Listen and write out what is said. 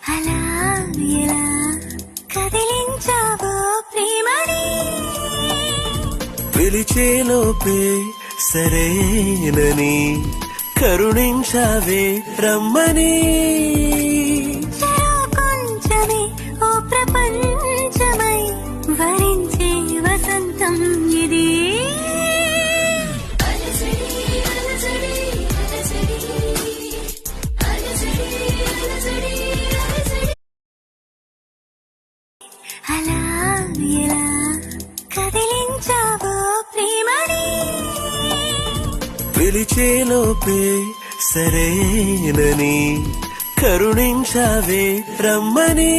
అలా ఎలా కదిలించావో ప్రేమని పిలిచేలోపే సరేనని కరుణించావే రమ్మని చెరో కొంచెమే ఓ ప్రపంచమై వరించే వసంతం ఇది అలా ఎలా కదిలించావో ప్రేమని పిలిచేలోపే సరేనని కరుణించావే రమ్మని